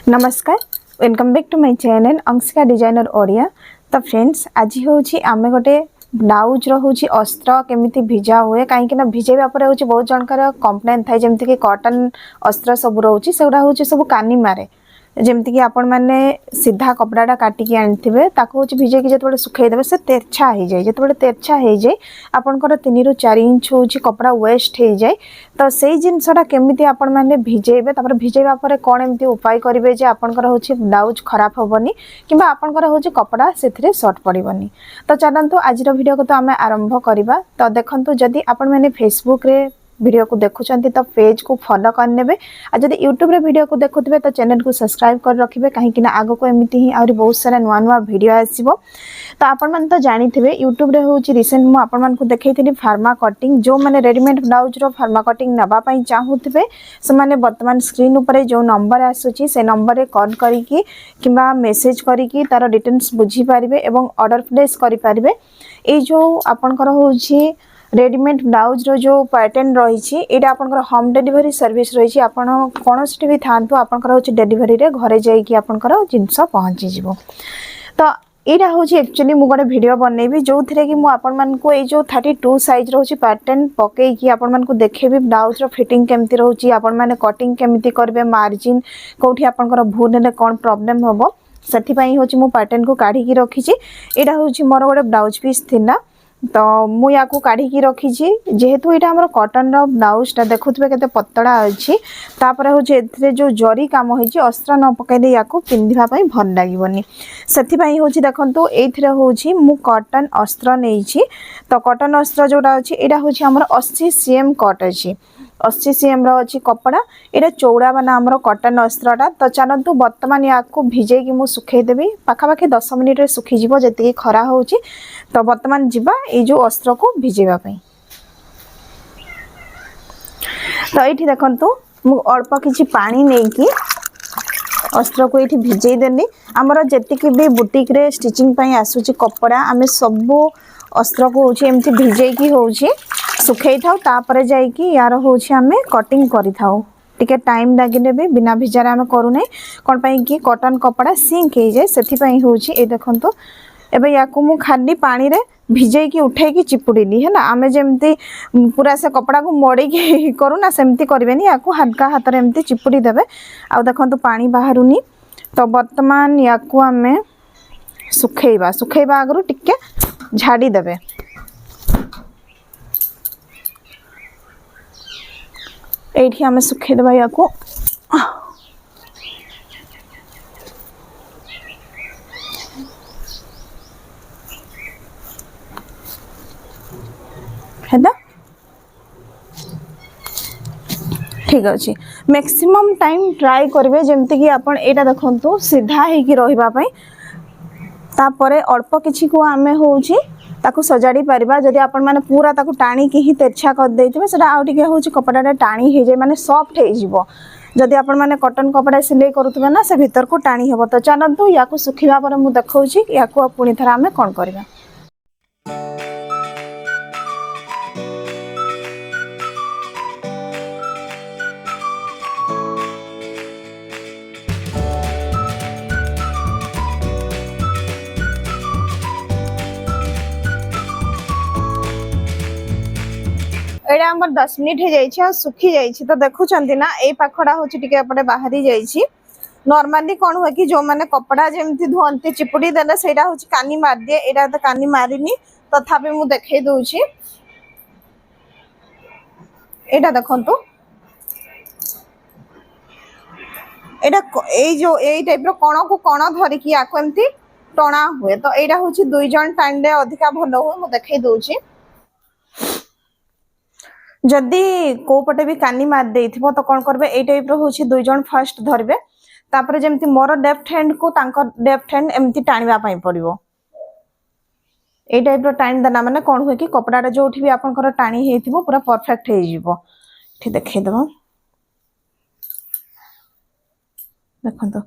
नमस्कार welcome back to my channel Anshika designer Odia. तो friends आज हूँ आम गोटे ब्लाउज रोचे अस्त्र केमी भिजा हुए कहीं भिजेवा पर हूँ बहुत जनकर कंप्लेन थाए जमती कि कॉटन अस्त्र सब रोचे से हूँ सब कानी मारे जमती कि आपण मैंने सीधा कपड़ाटा काटिकी आनिथिबे ताको भिजे कि जो सुखई देबे से तेरछा हो जाए जो तेरछा हो जाए आपंकर 3 ରୁ 4 इंच हूँ कपड़ा वेस्ट हो जाए। तो से जिनसटा केमी आपण मैंने भिजेबे भिजेवा पर कौन एमती उपाय करेंगे जे आपंकर हूँ ब्लाउज खराब हेनी कि आपंकर हूँ कपड़ा से सर्ट पड़ोनी। तो चलतु आज वीडियो को तो आम आरंभ करवा। तो देखो जदि आपण मैंने फेसबुक रे वीडियो को देखुंत तो पेज को फॉलो करने और जब यूट्यूब रे वीडियो को देखुवे तो चैनल को सब्सक्राइब कर रखिए कहीं आग को एमती ही आहरी बहुत सारा नुआ नुआ वीडियो आसो। तो आपण मैंने तो जानी यूट्यूब रे हूँ रिसेंट मुझे आपण मानक देखी फार्मा कटिंग जो मैंने रेडीमेड ब्लाउज रो फार्मा कटिंग नापी चाहूथे से मैंने बर्तमान स्क्रीन उपर जो नंबर आसूची से नंबर कॉल करी मेसेज करी तार डिटेल्स बुझीपारे और ऑर्डर प्लेस करेंगे। ये जो आपणकर हूँ रेडीमेड ब्लाउज रो जो पैटर्न रही यहाँ आपंकर होम डिलीवरी सर्विस रही आपड़ कौन भी था आपंकर हूँ डिलीवरी रे घरे जाइए आपंकर जिनस पहुँची जीव। तो यहाँ हूँ एक्चुअली मुझे गोटे वीडियो बनैबी जो थे कि मुझे जो 32 साइज रोचे पैटर्न पकईकि आपण मानक देखेबी ब्लाउज रो फिटिंग केमती रोची आपण माने कटिंग केमती करबे मार्जिन कोठी आपनकर भूल हेले कौन प्रॉब्लम होबो सेथिपई हूँ मु पैटर्न को काढ़ी रखी। यहाँ हूँ मोर गोटे ब्लाउज पीस थिला तो मु या काढ़ी रखी जेहेतु यहाँ आम कॉटन रो ब्लाउजटा देखुए केते पतला अच्छी तापर हूँ जो जरी कम होती अस्त्र न पकईले या पिंधापी भल लगे से हूँ देखो ये हूँ मु कॉटन अस्त्र नहीं। तो कॉटन अस्त्र जोटा अच्छी यहाँ हूँ आम 80 cm कट अच्छी 80 cm अच्छी कपड़ा ये चौड़ा बना आम कॉटन अस्त्रटा। तो चलतु बर्तमान या भिजे कि मुझे सुखईदेवी पाखापाखि 10 मिनिट सुखीज जी खरा हो। तो बर्तमान जीवा ये जो अस्त्र को भिजेवाई। तो ये देखु मु अल्प किसी पानी नहीं कि अस्त्र को ये भिजे देली आमर जी भी बुटीक रे स्टिचिंग आसूची कपड़ा आम सबू अस्त्र को एमती भिजेकी हूँ सुखई था तापर जाइए यार हूँ आम कटिंग करी थाउ टिके टाइम लगे भी बिना भिजारे आम करूना कौन पाई कि कॉटन कपड़ा सिंक हो जाए से हूँ ये देखो एबे या खाली पानी रे भिजेकी उठेकी चिपुड़ीली है आमे जमती पूरा से कपड़ा को मोड़ी करूना सेमती करें या हल्का हाथ में एमती चिपुड़ी देवे आ देखो पानी बाहरुनी। तो बर्तमान या आमे सुखैबा सुखैबा आगु टिके झाड़ी देवे एठी आमे सुखै देबा या है ठीक अच्छे मैक्सिमम टाइम ट्राई करेंगे जमती कि आपन एटा देखंतु सीधा होगी रही तापर अल्प किसी को आमे हूँ ताकू सजाड़ी पारिबा जदि आपण माने पूरा ताकू टाणी की ही तेरछा कर देथिबे सेटा आउ टिके हूँ कपड़ाटा टाणी हो जाए माने सॉफ्ट हो जिवो जदि आपण माने कॉटन कपड़ा सिलाई करुथबे ना से भीतर को टाणी हेबो। तो चलतु या सुखिबा पर मु देखौछि या पुणी थरा आमे कोन करबा। एटा हमर 10 मिनिट हो जाइए सुखी जाइए। तो देखुंत ना ये पाखड़ा हूँ टे बाहरी जाइए नॉर्मली कौन हुए कि जो मैंने कपड़ा जमी धुअंती चिपुड़ी देले से हूँ कानी मार दिए यहाँ तो कानी मारिनी तथापि मु देखे दूची एटा देखंतु एटा जो टाइप कण को कण धरिकी याको एमती टणा हुए। तो यहाँ हूँ 2 जन टाइम अधिका भल हुए मु देखे दूची जदि को पटे भी कानी मार देथिबो तो कौन करबे ए टाइप रो होछि 2 जन फर्स्ट धरबे तापर जेमति मोर लेफ्ट हैंड को तांकर लेफ्ट हैंड एमति टाणीबा पई पड़िबो ए टाइप रो टाइम देना माने कौन हुए कि कपड़ाटा जोठी भी आपनकर टाणी हेथिबो पूरा परफेक्ट हे जिवो। ठीक देखे देबो देखंतो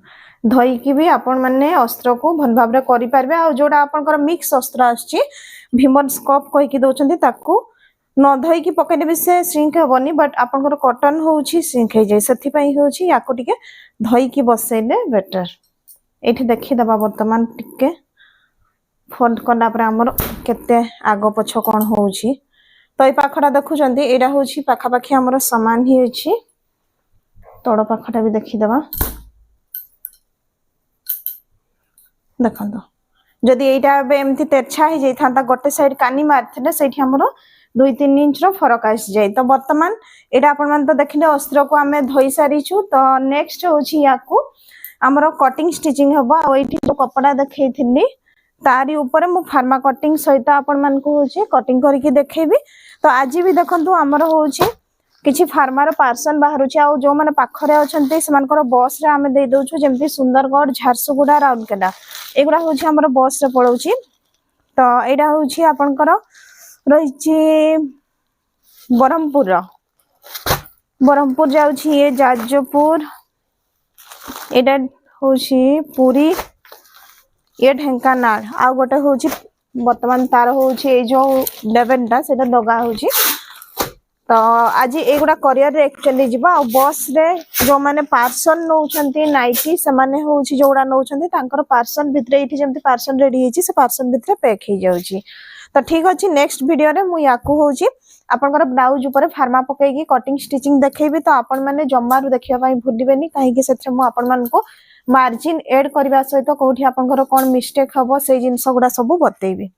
धोई की भी आपण माने अस्त्र को भल भाव रे करि पारबे आ जोडा आपनकर मिक्स अस्त्र आछि भीमन स्कोप कहि कि दोचंती ताकू न धोई की पकेले भी से श्रिंक हेबनी बट आपनकर कॉटन होउची श्रिंक हे जाय सेथि पई होउची याको टिके धोई की बसेले बेटर एठी देखि दबा वर्तमान टिके फोल्ड कला पर हमर केते आगो पछ कोन होउची तो ए पाखडा देखु जंदी एडा होउची पाखा पाखी हमर समान ही अछि तोड़ पाखटा भी देखि दबा देखंतो जदि एटा एमती तेरछा ही जाई थांता गोटे साइड कानी मारथिले सेठी हमरो 2-3 इंच रो फरक आसी जाई तो वर्तमान एटा अपन मान तो देखिले अस्त्र को हमें धोई सारी छु तो नेक्स्ट होची याकू हमरो कटिंग स्टिचिंग हबा आ एठी जो कपड़ा देखैथिली तारी ऊपर मु फार्मा कटिंग सहित आपण मान को होची कटिंग करके देखैबी तो आज भी देखंतु हमरो होची किछि फार्मार पार्सल बाहरुची आ जो माने पाखरे अछंती सेमानकर बस रे हमें दे दोछु जेमति सुंदरगढ़ झारसुगुड़ा राउरकेला एगुडा होची हमर बस रे पळौची तो एडा होची आपनकर रहिची बरहमपुर जाउची ये जाजपुर एडा होची पुरी ये ढेंकानाल आ गोटे होची वर्तमान तार होची ए जो 11टा सेटा दगा होची तो आज एगुडा करियर रे एक्चुअली जिबा आ बस रे जो माने पार्सल नौचंती नाइटी से माने होची जोडा नौचंती तांकर पार्सल भितरे इठी जेमति पार्सल रेडी हेची से पार्सल भितरे पैक हे जाउची तो ठीक अछि नेक्स्ट वीडियो रे मु याकू होची आपनकर ब्लाउज ऊपर फार्मा पकेगी कटिंग स्टिचिंग देखैबी तो आपन माने जम्मारु देखिया पई भूलिबेनी काहे कि सेथरे मु आपन मान को मार्जिन ऐड करबा सहित कोठी आपनकर कोन मिस्टेक हबो से जिंस गुडा सब बतेइबी।